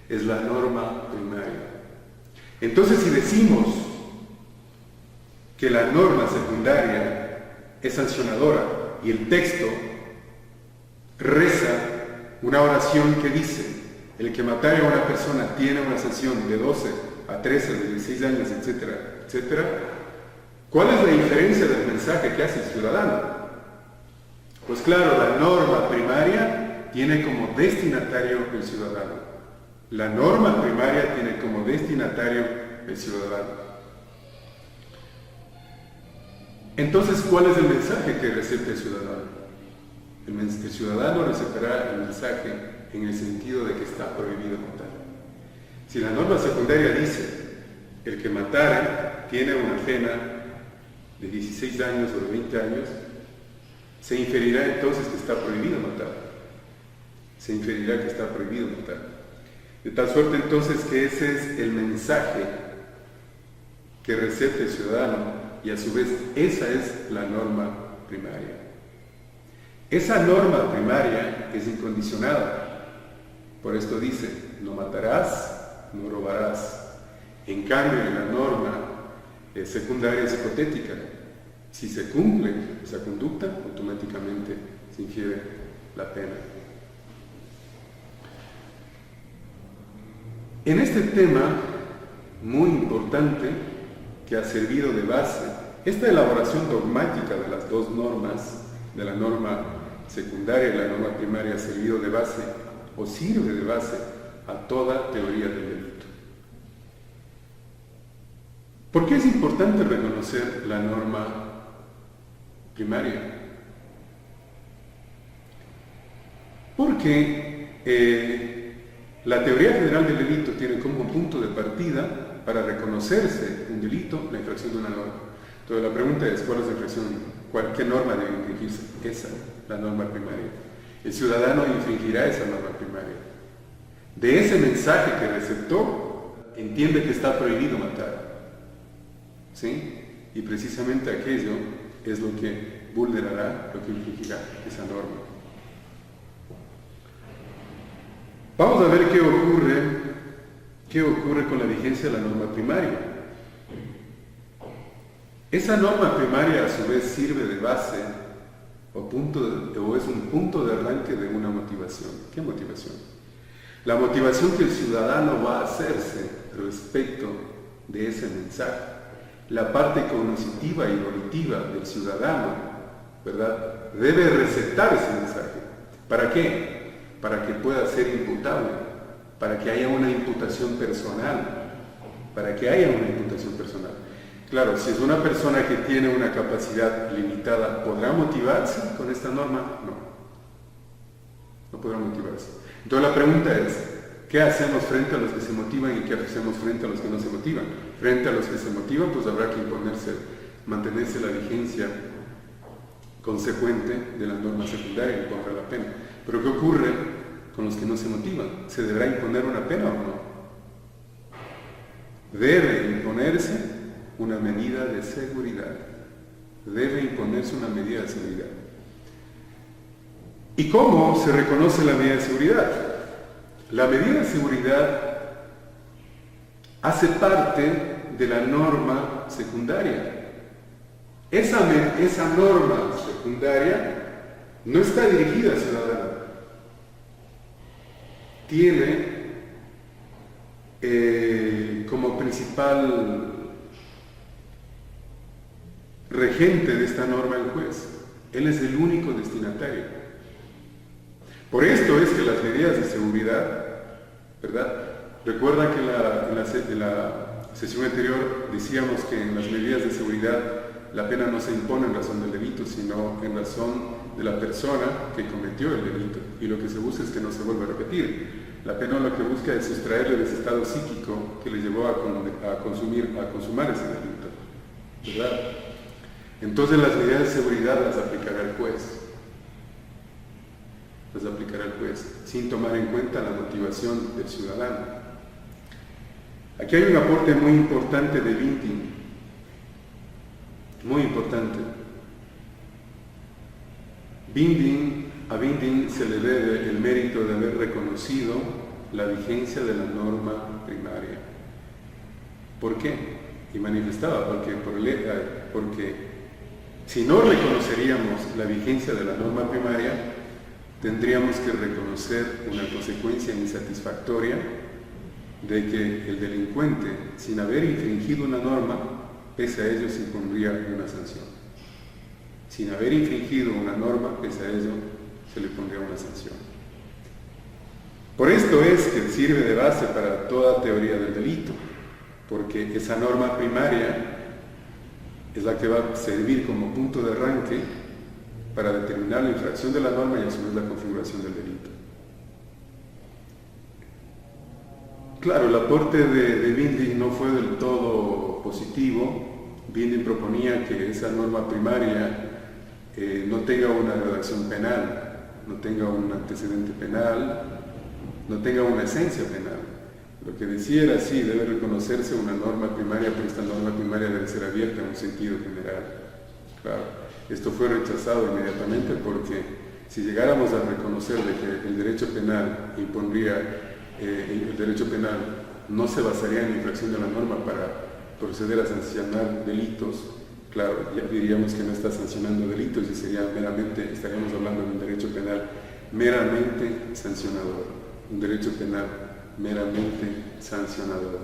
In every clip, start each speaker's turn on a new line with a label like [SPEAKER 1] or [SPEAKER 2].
[SPEAKER 1] es la norma primaria. Entonces, si decimos que la norma secundaria es sancionadora y el texto reza una oración que dice: el que matare a una persona tiene una sanción de 12 a 13, de 16 años, etcétera, etcétera, ¿cuál es la diferencia del mensaje que hace el ciudadano? Pues claro, la norma primaria tiene como destinatario el ciudadano. La norma primaria tiene como destinatario el ciudadano. Entonces, ¿cuál es el mensaje que recepta el ciudadano? El ciudadano receptará el mensaje en el sentido de que está prohibido matar. Si la norma secundaria dice: el que matare tiene una pena de 16 años o de 20 años, se inferirá entonces que está prohibido matar. Se inferirá que está prohibido matar. De tal suerte entonces que ese es el mensaje que recepta el ciudadano, y a su vez esa es la norma primaria. Esa norma primaria es incondicionada. Por esto dice: no matarás, no robarás. En cambio, la norma secundaria es hipotética. Si se cumple esa conducta, automáticamente se infiere la pena. En este tema muy importante que ha servido de base, esta elaboración dogmática de las dos normas, de la norma secundaria y la norma primaria, ha servido de base o sirve de base a toda teoría del delito. ¿Por qué es importante reconocer la norma primaria? Porque la teoría general del delito tiene como punto de partida para reconocerse un delito la infracción de una norma. Entonces la pregunta es: ¿cuál es la infracción? ¿Qué norma debe infringirse? Esa, la norma primaria. El ciudadano infringirá esa norma primaria. De ese mensaje que receptó, entiende que está prohibido matar. ¿Sí? Y precisamente aquello es lo que vulnerará, lo que infringirá esa norma. Vamos a ver qué ocurre con la vigencia de la norma primaria. Esa norma primaria a su vez sirve de base o es un punto de arranque de una motivación. ¿Qué motivación? La motivación que el ciudadano va a hacerse respecto de ese mensaje. La parte cognitiva y volitiva del ciudadano, ¿verdad?, debe receptar ese mensaje. ¿Para qué? Para que pueda ser imputable, para que haya una imputación personal, Claro, si es una persona que tiene una capacidad limitada, ¿podrá motivarse con esta norma? No podrá motivarse. Entonces la pregunta es: ¿qué hacemos frente a los que se motivan y qué hacemos frente a los que no se motivan? Frente a los que se motivan, pues habrá que mantenerse la vigencia consecuente de la norma secundaria en contra de la pena. Pero ¿qué ocurre con los que no se motivan? ¿Se deberá imponer una pena o no? Debe imponerse una medida de seguridad. ¿Y cómo se reconoce la medida de seguridad? La medida de seguridad hace parte de la norma secundaria. Esa norma secundaria no está dirigida al ciudadano. Tiene como principal regente de esta norma el juez. Él es el único destinatario. Por esto es que las medidas de seguridad, ¿verdad? Recuerda que en la sesión anterior decíamos que en las medidas de seguridad la pena no se impone en razón del delito, sino en razón de la persona que cometió el delito, y lo que se busca es que no se vuelva a repetir. La pena lo que busca es sustraerle de ese estado psíquico que le llevó a consumar ese delito, ¿verdad? Entonces las medidas de seguridad las aplicará el juez. Sin tomar en cuenta la motivación del ciudadano. Aquí hay un aporte muy importante de Binding, muy importante. A Binding se le debe el mérito de haber reconocido la vigencia de la norma primaria. ¿Por qué? Y manifestaba, porque si no reconoceríamos la vigencia de la norma primaria, tendríamos que reconocer una consecuencia insatisfactoria de que el delincuente, sin haber infringido una norma, pese a ello se impondría una sanción. Sin haber infringido una norma, pese a ello se le pondría una sanción. Por esto es que sirve de base para toda teoría del delito, porque esa norma primaria es la que va a servir como punto de arranque para determinar la infracción de la norma y a su vez la configuración del delito. Claro, el aporte de Binding no fue del todo positivo. Binding proponía que esa norma primaria no tenga una redacción penal, no tenga un antecedente penal, no tenga una esencia penal. Lo que decía era sí, debe reconocerse una norma primaria, pero esta norma primaria debe ser abierta en un sentido general. Claro, esto fue rechazado inmediatamente porque si llegáramos a reconocer de que el derecho penal el derecho penal no se basaría en la infracción de la norma para proceder a sancionar delitos, claro, ya diríamos que no está sancionando delitos y estaríamos hablando de un derecho penal meramente sancionador, un derecho penal meramente sancionador,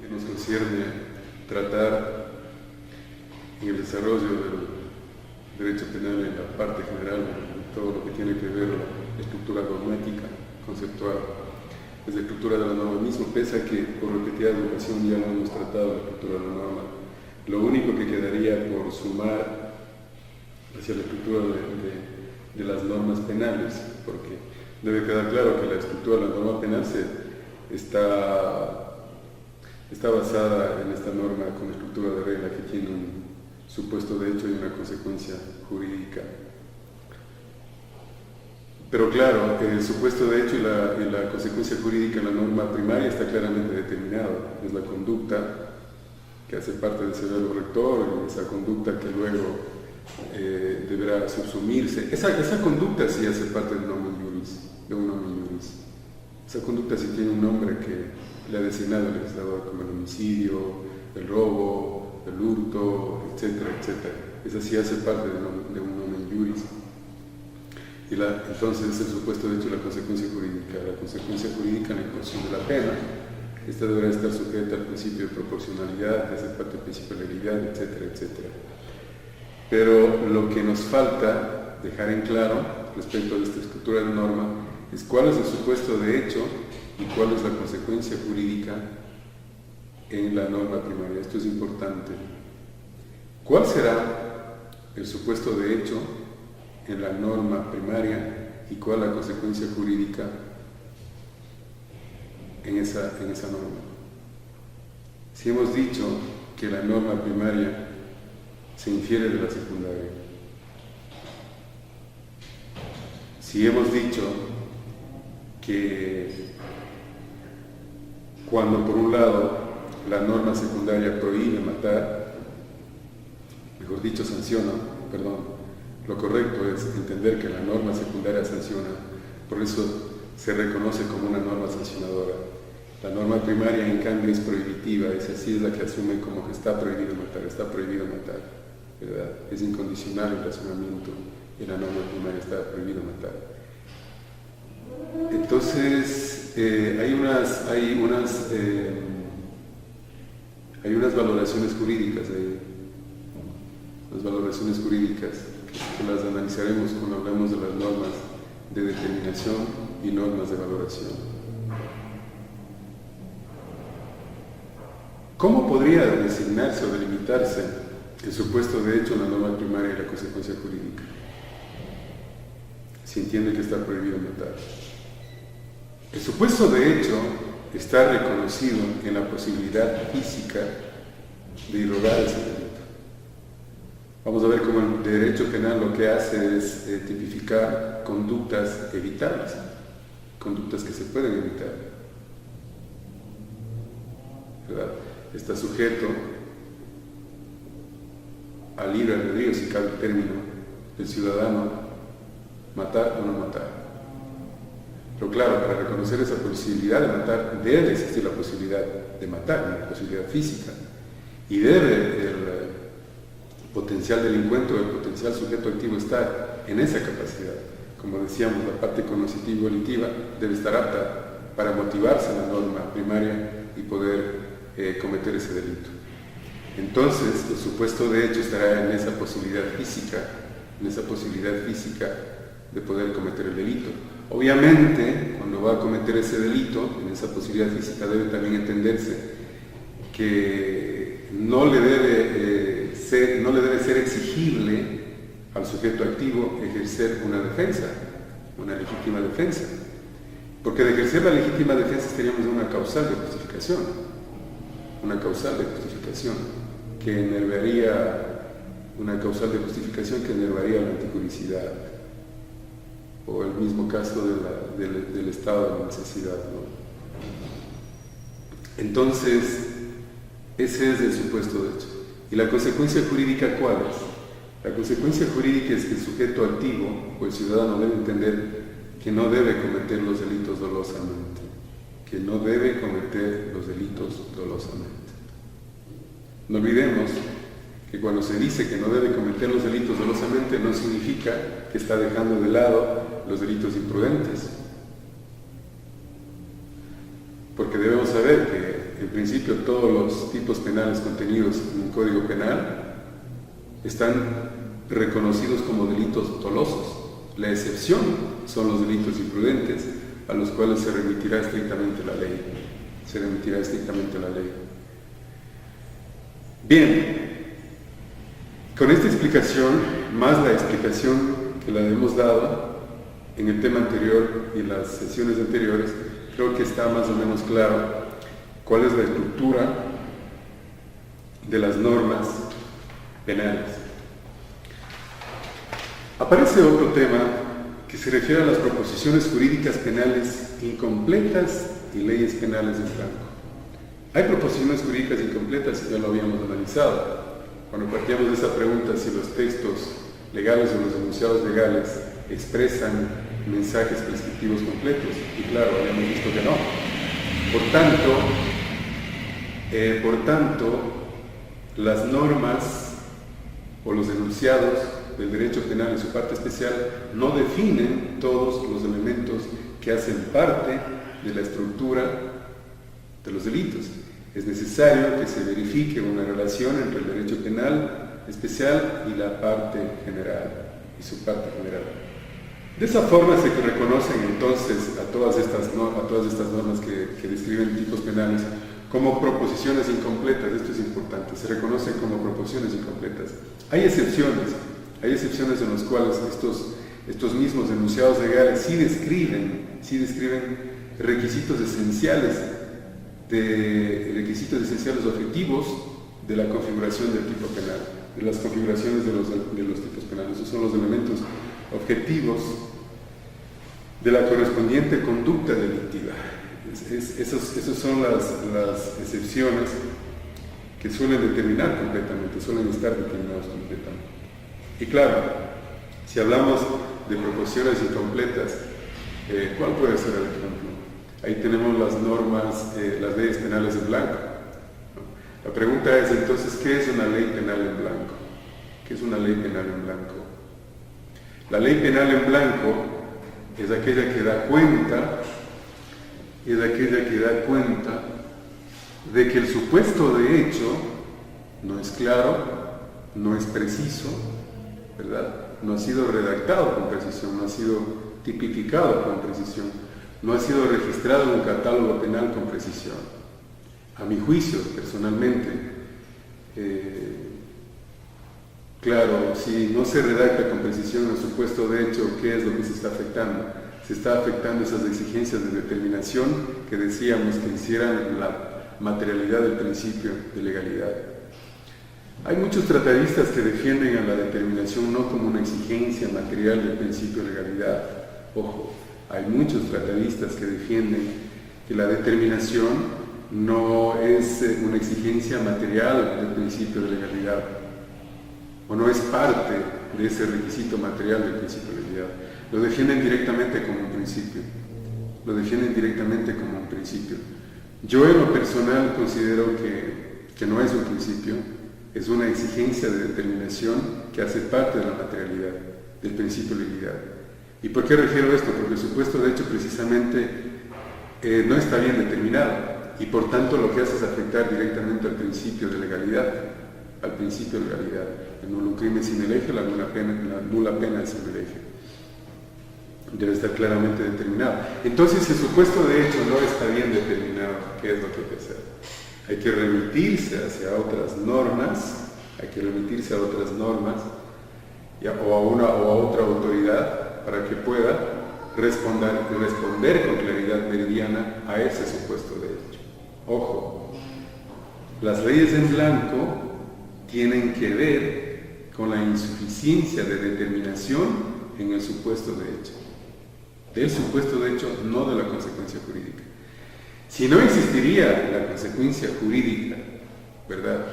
[SPEAKER 1] que nos concierne tratar en el desarrollo del derecho penal en la parte general, de todo lo que tiene que ver con la estructura dogmática, conceptual, desde la estructura de la norma mismo, pese a que por repetida ocasión ya no hemos tratado la estructura de la norma. Lo único que quedaría por sumar hacia la estructura de las normas penales, porque debe quedar claro que la estructura de la norma penal está basada en esta norma con estructura de regla que tiene un supuesto de hecho y una consecuencia jurídica. Pero claro, el supuesto de hecho y la consecuencia jurídica en la norma primaria está claramente determinado. Es la conducta que hace parte del cerebro rector y esa conducta que luego deberá subsumirse. Esa conducta sí hace parte de un nomen juris. Esa conducta sí tiene un nombre que le ha designado el legislador, como el homicidio, el robo, el hurto, etcétera, etcétera. Esa sí hace parte de un nomen juris. Y entonces es el supuesto de hecho la consecuencia jurídica. La consecuencia jurídica en la imposición de la pena, esta deberá estar sujeta al principio de proporcionalidad, que hace parte del principio de legalidad, etcétera, etcétera. Pero lo que nos falta dejar en claro respecto de esta estructura de norma es cuál es el supuesto de hecho y cuál es la consecuencia jurídica en la norma primaria. Esto es importante. ¿Cuál será el supuesto de hecho en la norma primaria y cuál la consecuencia jurídica en esa norma? Si hemos dicho que la norma primaria se infiere de la secundaria, si hemos dicho que cuando por un lado la norma secundaria prohíbe matar, mejor dicho sanciona, lo correcto es entender que la norma secundaria sanciona, por eso se reconoce como una norma sancionadora. La norma primaria en cambio es prohibitiva, es la que asume como que está prohibido matar, ¿verdad? Es incondicional el razonamiento y la norma primaria está prohibido matar. Entonces, hay unas valoraciones jurídicas ahí, que las analizaremos cuando hablamos de las normas de determinación y normas de valoración. ¿Cómo podría designarse o delimitarse el supuesto de hecho en la norma primaria y la consecuencia jurídica? Si entiende que está prohibido matar. El supuesto de hecho está reconocido en la posibilidad física de irrogar ese delito. Vamos a ver cómo el derecho penal lo que hace es tipificar conductas evitables, conductas que se pueden evitar, ¿verdad? Está sujeto al libre albedrío, si cabe el término, del ciudadano, matar o no matar. Pero claro, para reconocer esa posibilidad de matar, debe existir la posibilidad de matar, una posibilidad física. Y debe el potencial delincuente o el potencial sujeto activo estar en esa capacidad. Como decíamos, la parte cognitiva debe estar apta para motivarse a la norma primaria y poder cometer ese delito. Entonces, el supuesto de hecho estará en esa posibilidad física de poder cometer el delito. Obviamente, cuando va a cometer ese delito, en esa posibilidad física debe también entenderse que no le debe ser exigible al sujeto activo ejercer una defensa, una legítima defensa. Porque de ejercer la legítima defensa estaríamos en una causal de justificación que enervaría la antijudicidad, o el mismo caso del estado de necesidad, ¿no? Entonces, ese es el supuesto de hecho. ¿Y la consecuencia jurídica cuál es? La consecuencia jurídica es que el sujeto activo o el ciudadano debe entender que no debe cometer los delitos dolosamente. No olvidemos que cuando se dice que no debe cometer los delitos dolosamente, no significa que está dejando de lado los delitos imprudentes. Porque debemos saber que, en principio, todos los tipos penales contenidos en el Código Penal están reconocidos como delitos dolosos. La excepción son los delitos imprudentes, a los cuales se remitirá estrictamente la ley. Bien, con esta explicación, más la explicación que la hemos dado en el tema anterior y en las sesiones anteriores, creo que está más o menos claro cuál es la estructura de las normas penales. Aparece otro tema que se refiere a las proposiciones jurídicas penales incompletas y leyes penales en blanco. Hay proposiciones jurídicas incompletas, y ya lo habíamos analizado, cuando partíamos de esa pregunta si los textos legales o los enunciados legales expresan mensajes prescriptivos completos, y claro, habíamos visto que no. Por tanto, las normas o los enunciados del derecho penal en su parte especial no definen todos los elementos que hacen parte de la estructura de los delitos. Es necesario que se verifique una relación entre el derecho penal especial y la parte general, y su parte general. De esa forma se reconocen entonces a todas estas normas que describen tipos penales como proposiciones incompletas. Esto es importante, se reconocen como proposiciones incompletas. Hay excepciones en las cuales estos mismos enunciados legales sí describen requisitos esenciales objetivos de la configuración del tipo penal, de las configuraciones de los tipos penales. Esos son los elementos objetivos de la correspondiente conducta delictiva. Esas son las excepciones que suelen determinar completamente, suelen estar determinados completamente. Y claro, si hablamos de proposiciones incompletas, ¿cuál puede ser el ejemplo? Ahí tenemos las normas, las leyes penales en blanco. La pregunta es entonces, ¿qué es una ley penal en blanco? ¿Qué es una ley penal en blanco? La ley penal en blanco es aquella que da cuenta de que el supuesto de hecho no es claro, no es preciso, ¿verdad? No ha sido redactado con precisión, no ha sido tipificado con precisión, no ha sido registrado en un catálogo penal con precisión. A mi juicio, personalmente, claro, si no se redacta con precisión el supuesto de hecho, ¿qué es lo que se está afectando? Se está afectando esas exigencias de determinación que decíamos que hicieran la materialidad del principio de legalidad. Hay muchos tratadistas que defienden a la determinación no como una exigencia material del principio de legalidad. Ojo, hay muchos tratadistas que defienden que la determinación no es una exigencia material del principio de legalidad, o no es parte de ese requisito material del principio de legalidad. Lo defienden directamente como un principio. lo defienden directamente como un principio. Yo en lo personal considero que no es un principio, es una exigencia de determinación que hace parte de la materialidad, del principio de legalidad. ¿Y por qué refiero esto? Porque el supuesto de hecho precisamente no está bien determinado y por tanto lo que hace es afectar directamente al principio de legalidad, al principio de legalidad. El nulo crimen sin el eje, la nula pena sin el eje. Debe estar claramente determinado. Entonces, si el supuesto de hecho no está bien determinado, ¿qué es lo que hay que hacer? Hay que remitirse hacia otras normas, o a otra autoridad para que pueda responder con claridad meridiana a ese supuesto de hecho. Ojo, las leyes en blanco tienen que ver con la insuficiencia de determinación en el supuesto de hecho. Del supuesto de hecho, no de la consecuencia jurídica. Si no existiría la consecuencia jurídica, ¿verdad?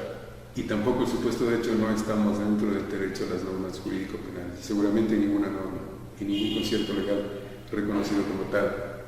[SPEAKER 1] Y tampoco el supuesto de hecho, no estamos dentro del derecho a las normas jurídico-penales. Seguramente ninguna norma y ningún concierto legal reconocido como tal